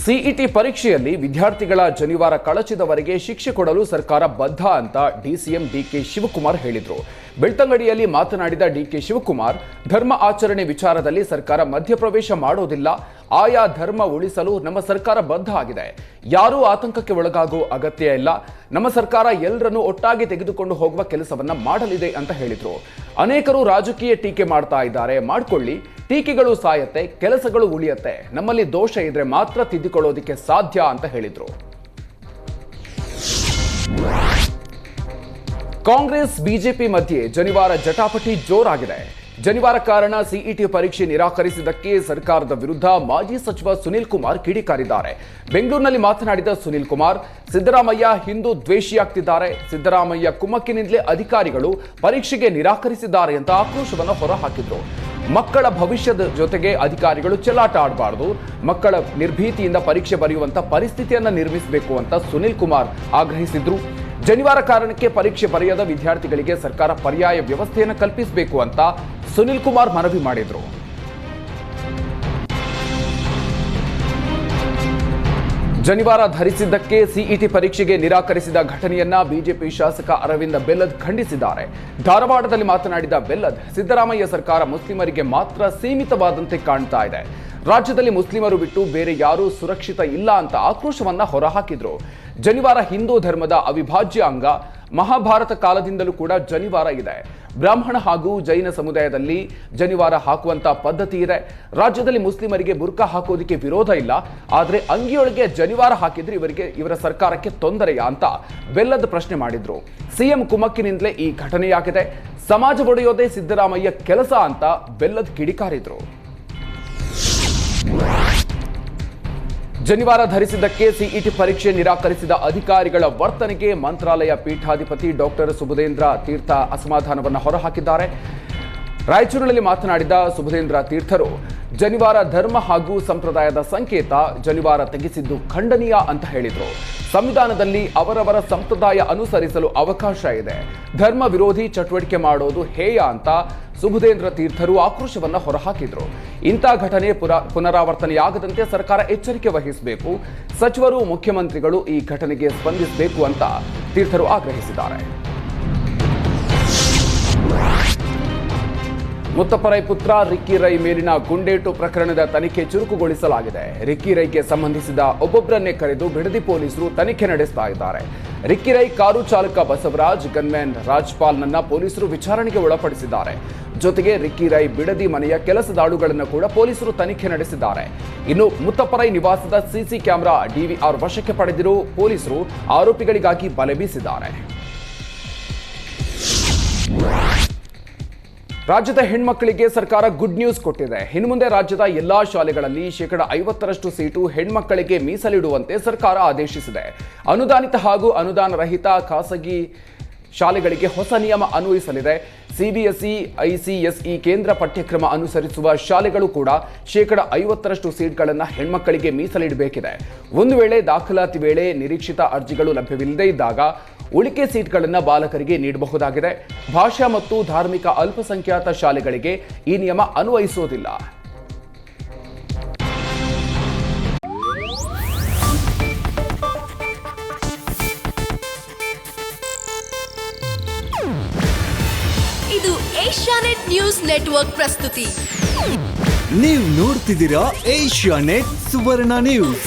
CET ಪರೀಕ್ಷೆಯಲ್ಲಿ ವಿದ್ಯಾರ್ಥಿಗಳ ಜನಿವಾರ ಕಳಚಿದವರಿಗೆ ಶಿಕ್ಷೆ ಕೊಡಲು ಸರ್ಕಾರ ಬದ್ಧ ಅಂತ ಡಿಸಿಎಂ ಡಿಕೆ ಶಿವಕುಮಾರ್ ಹೇಳಿದರು. ಬೆಳ್ತಂಗಡಿಯಲ್ಲಿ ಮಾತನಾಡಿದ ಡಿಕೆ ಶಿವಕುಮಾರ್, ಧರ್ಮ ಆಚರಣೆ ವಿಚಾರದಲ್ಲಿ ಸರ್ಕಾರ ಮಧ್ಯಪ್ರವೇಶ ಮಾಡೋದಿಲ್ಲ. ಆಯಾ ಧರ್ಮ ಉಳಿಸಲು ನಮ್ಮ ಸರ್ಕಾರ ಬದ್ಧ ಆಗಿದೆ. ಯಾರೂ ಆತಂಕಕ್ಕೆ ಒಳಗಾಗುವ ಅಗತ್ಯ ಇಲ್ಲ. ನಮ್ಮ ಸರ್ಕಾರ ಎಲ್ಲರನ್ನೂ ಒಟ್ಟಾಗಿ ತೆಗೆದುಕೊಂಡು ಹೋಗುವ ಕೆಲಸವನ್ನ ಮಾಡಲಿದೆ ಅಂತ ಹೇಳಿದ್ರು. ಅನೇಕರು ರಾಜಕೀಯ ಟೀಕೆ ಮಾಡ್ತಾ ಇದ್ದಾರೆ, ಮಾಡ್ಕೊಳ್ಳಿ. ಟೀಕೆಗಳು ಸಾಯತ್ತೆ, ಕೆಲಸಗಳು ಉಳಿಯತ್ತೆ. ನಮ್ಮಲ್ಲಿ ದೋಷ ಇದ್ರೆ ಮಾತ್ರ ತಿದ್ದಿಕೊಳ್ಳೋದಿಕ್ಕೆ ಸಾಧ್ಯ ಅಂತ ಹೇಳಿದ್ರು. ಕಾಂಗ್ರೆಸ್ ಬಿಜೆಪಿ ಮಧ್ಯೆ ಜನಿವಾರ ಜಟಾಪಟಿ ಜೋರಾಗಿದೆ. ಜನಿವಾರ ಕಾರಣ ಸಿಇಟಿ ಪರೀಕ್ಷೆ ನಿರಾಕರಿಸಿದ್ದಕ್ಕೆ ಸರ್ಕಾರದ ವಿರುದ್ಧ ಮಾಜಿ ಸಚಿವ ಸುನೀಲ್ ಕುಮಾರ್ ಕಿಡಿಕಾರಿದ್ದಾರೆ. ಬೆಂಗಳೂರಿನಲ್ಲಿ ಮಾತನಾಡಿದ ಸುನೀಲ್ ಕುಮಾರ್, ಸಿದ್ದರಾಮಯ್ಯ ಹಿಂದೂ ದ್ವೇಷಿಯಾಗ್ತಿದ್ದಾರೆ. ಸಿದ್ದರಾಮಯ್ಯ ಕುಮ್ಮಕ್ಕಿನಿಂದಲೇ ಅಧಿಕಾರಿಗಳು ಪರೀಕ್ಷೆಗೆ ನಿರಾಕರಿಸಿದ್ದಾರೆ ಅಂತ ಆಕ್ರೋಶವನ್ನು ಹೊರಹಾಕಿದ್ರು. ಮಕ್ಕಳ ಭವಿಷ್ಯದ ಜೊತೆಗೆ ಅಧಿಕಾರಿಗಳು ಚೆಲ್ಲಾಟ ಆಡಬಾರದು. ಮಕ್ಕಳ ನಿರ್ಭೀತಿಯಿಂದ ಪರೀಕ್ಷೆ ಬರೆಯುವಂತ ಪರಿಸ್ಥಿತಿಯನ್ನ ನಿರ್ಮಿಸಬೇಕು ಅಂತ ಸುನೀಲ್ ಕುಮಾರ್ ಆಗ್ರಹಿಸಿದ್ರು. ಜನಿವಾರ ಕಾರಣಕ್ಕೆ ಪರೀಕ್ಷೆ ಬರೆಯದ ವಿದ್ಯಾರ್ಥಿಗಳಿಗೆ ಸರ್ಕಾರ ಪರ್ಯಾಯ ವ್ಯವಸ್ಥೆಯನ್ನು ಕಲ್ಪಿಸಬೇಕು ಅಂತ ಸುನೀಲ್ ಕುಮಾರ್ ಮನವಿ ಮಾಡಿದ್ರು. ಜನಿವಾರ ಧರಿಸಿದ್ದಕ್ಕೆ ಸಿಇಟಿ ಪರೀಕ್ಷೆಗೆ ನಿರಾಕರಿಸಿದ ಘಟನೆಯನ್ನ ಬಿಜೆಪಿ ಶಾಸಕ ಅರವಿಂದ ಬೆಲ್ಲದ್ ಖಂಡಿಸಿದ್ದಾರೆ. ಧಾರವಾಡದಲ್ಲಿ ಮಾತನಾಡಿದ ಬೆಲ್ಲದ್, ಸಿದ್ದರಾಮಯ್ಯ ಸರ್ಕಾರ ಮುಸ್ಲಿಮರಿಗೆ ಮಾತ್ರ ಸೀಮಿತವಾದಂತೆ ಕಾಣ್ತಾ ಇದೆ. ರಾಜ್ಯದಲ್ಲಿ ಮುಸ್ಲಿಮರು ಬಿಟ್ಟು ಬೇರೆ ಯಾರೂ ಸುರಕ್ಷಿತ ಇಲ್ಲ ಅಂತ ಆಕ್ರೋಶವನ್ನ ಹೊರಹಾಕಿದ್ರು. ಜನಿವಾರ ಹಿಂದೂ ಧರ್ಮದ ಅವಿಭಾಜ್ಯ ಅಂಗ. ಮಹಾಭಾರತ ಕಾಲದಿಂದಲೂ ಕೂಡ ಜನಿವಾರ ಇದೆ. ಬ್ರಾಹ್ಮಣ ಹಾಗೂ ಜೈನ ಸಮುದಾಯದಲ್ಲಿ ಜನಿವಾರ ಹಾಕುವಂತ ಪದ್ಧತಿ ಇದೆ. ರಾಜ್ಯದಲ್ಲಿ ಮುಸ್ಲಿಮರಿಗೆ ಬುರ್ಕಾ ಹಾಕೋದಕ್ಕೆ ವಿರೋಧ ಇಲ್ಲ. ಆದರೆ ಅಂಗಿಯೊಳಗೆ ಜನಿವಾರ ಹಾಕಿದ್ರೆ ಇವರ ಸರ್ಕಾರಕ್ಕೆ ತೊಂದರೆಯಾ ಅಂತ ಬೆಲ್ಲದ ಪ್ರಶ್ನೆ ಮಾಡಿದ್ರು. ಸಿಎಂ ಕುಮ್ಮಕ್ಕಿನಿಂದಲೇ ಈ ಘಟನೆಯಾಗಿದೆ. ಸಮಾಜ ಒಡೆಯೋದೇ ಸಿದ್ದರಾಮಯ್ಯ ಕೆಲಸ ಅಂತ ಬೆಲ್ಲದ್ ಕಿಡಿಕಾರಿದ್ರು. ಜನಿವಾರ ಧರಿಸಿದ್ದಕ್ಕೆ ಸಿಇಟಿ ಪರೀಕ್ಷೆ ನಿರಾಕರಿಸಿದ ಅಧಿಕಾರಿಗಳ ವರ್ತನೆಗೆ ಮಂತ್ರಾಲಯ ಪೀಠಾಧಿಪತಿ ಡಾಕ್ಟರ್ ಸುಬುಧೇಂದ್ರ ತೀರ್ಥ ಅಸಮಾಧಾನವನ್ನು ಹೊರಹಾಕಿದ್ದಾರೆ. ರಾಯಚೂರಿನಲ್ಲಿ ಮಾತನಾಡಿದ ಸುಬುಧೇಂದ್ರ ತೀರ್ಥರು, ಜನಿವಾರ ಧರ್ಮ ಹಾಗೂ ಸಂಪ್ರದಾಯದ ಸಂಕೇತ. ಜನಿವಾರ ತೆಗೆಸಿದ್ದು ಖಂಡನೀಯ ಅಂತ ಹೇಳಿದರು. ಸಂವಿಧಾನದಲ್ಲಿ ಅವರವರ ಸಂಪ್ರದಾಯ ಅನುಸರಿಸಲು ಅವಕಾಶ ಇದೆ. ಧರ್ಮ ವಿರೋಧಿ ಚಟುವಟಿಕೆ ಮಾಡೋದು ಹೇಯ ಅಂತ ಸುಬುಧೇಂದ್ರ ತೀರ್ಥರು ಆಕ್ರೋಶವನ್ನ ಹೊರಹಾಕಿದ್ರು. ಇಂಥ ಘಟನೆ ಪುನರಾವರ್ತನೆಯಾಗದಂತೆ ಸರ್ಕಾರ ಎಚ್ಚರಿಕೆ ವಹಿಸಬೇಕು. ಸಚಿವರು, ಮುಖ್ಯಮಂತ್ರಿಗಳು ಈ ಘಟನೆಗೆ ಸ್ಪಂದಿಸಬೇಕು ಅಂತ ತೀರ್ಥರು ಆಗ್ರಹಿಸಿದ್ದಾರೆ. ಮುತ್ತಪ್ಪ ಪುತ್ರ ರಿಕ್ಕಿ ರೈ ಮೇಲಿನ ಗುಂಡೇಟು ಪ್ರಕರಣದ ತನಿಖೆ ಚುರುಕುಗೊಳಿಸಲಾಗಿದೆ. ರಿಕ್ಕಿ ರೈಗೆ ಸಂಬಂಧಿಸಿದ ಒಬ್ಬೊಬ್ಬರನ್ನೇ ಕರೆದು ಬಿಡದಿ ಪೊಲೀಸರು ತನಿಖೆ ನಡೆಸ್ತಾ ಇದ್ದಾರೆ. ರಿಕ್ಕಿ ರೈ ಕಾರು ಚಾಲಕ ಬಸವರಾಜ್, ಗನ್ಮ್ಯಾನ್ ರಾಜ್ಪಾಲ್ನನ್ನ ಪೊಲೀಸರು ವಿಚಾರಣೆಗೆ ಒಳಪಡಿಸಿದ್ದಾರೆ. ಜೊತೆಗೆ ರಿಕ್ಕಿ ರೈ ಬಿಡದಿ ಮನೆಯ ಕೆಲಸದಾಳುಗಳನ್ನು ಕೂಡ ಪೊಲೀಸರು ತನಿಖೆ ನಡೆಸಿದ್ದಾರೆ. ಇನ್ನು ಮುತ್ತಪ್ಪ ರೈ ನಿವಾಸದ ಸಿಸಿ ಕ್ಯಾಮೆರಾ ಡಿವಿಆರ್ ವಶಕ್ಕೆ ಪಡೆದಿರುವ ಪೊಲೀಸರು ಆರೋಪಿಗಳಿಗಾಗಿ ಬಲೆ ಬೀಸಿದ್ದಾರೆ. ರಾಜ್ಯದ ಹೆಣ್ಮಕ್ಕಳಿಗೆ ಸರ್ಕಾರ ಗುಡ್ ನ್ಯೂಸ್ ಕೊಟ್ಟಿದೆ. ಇನ್ನು ಮುಂದೆ ರಾಜ್ಯದ ಎಲ್ಲಾ ಶಾಲೆಗಳಲ್ಲಿ 50% ಸೀಟು ಹೆಣ್ಮಕ್ಕಳಿಗೆ ಮೀಸಲಿಡುವಂತೆ ಸರ್ಕಾರ ಆದೇಶಿಸಿದೆ. ಅನುದಾನಿತ ಹಾಗೂ ಅನುದಾನ ರಹಿತ ಖಾಸಗಿ ಶಾಲೆಗಳಿಗೆ ಹೊಸ ನಿಯಮ ಅನ್ವಯಿಸಲಿದೆ. ಸಿಬಿಎಸ್ಇ, ಐಸಿಎಸ್ಇ ಕೇಂದ್ರ ಪಠ್ಯಕ್ರಮ ಅನುಸರಿಸುವ ಶಾಲೆಗಳು ಕೂಡ 50% ಸೀಟ್ಗಳನ್ನು ಹೆಣ್ಮಕ್ಕಳಿಗೆ ಮೀಸಲಿಡಬೇಕಿದೆ. ಒಂದು ವೇಳೆ ದಾಖಲಾತಿ ವೇಳೆ ನಿರೀಕ್ಷಿತ ಅರ್ಜಿಗಳು ಲಭ್ಯವಿಲ್ಲದೇ ಇದ್ದಾಗ ಉಳಿಕೆ ಸೀಟ್ಗಳನ್ನು ಬಾಲಕರಿಗೆ ನೀಡಬಹುದಾಗಿದೆ. ಭಾಷಾ ಮತ್ತು ಧಾರ್ಮಿಕ ಅಲ್ಪಸಂಖ್ಯಾತ ಶಾಲೆಗಳಿಗೆ ಈ ನಿಯಮ ಅನ್ವಯಿಸುವುದಿಲ್ಲ. ಇದು ಏಷ್ಯಾನೆಟ್ ನ್ಯೂಸ್ ನೆಟ್ವರ್ಕ್ ಪ್ರಸ್ತುತಿ. ನೀವು ನೋಡ್ತಿದ್ದೀರಾ ಏಷ್ಯಾನೆಟ್ ಸುವರ್ಣ ನ್ಯೂಸ್.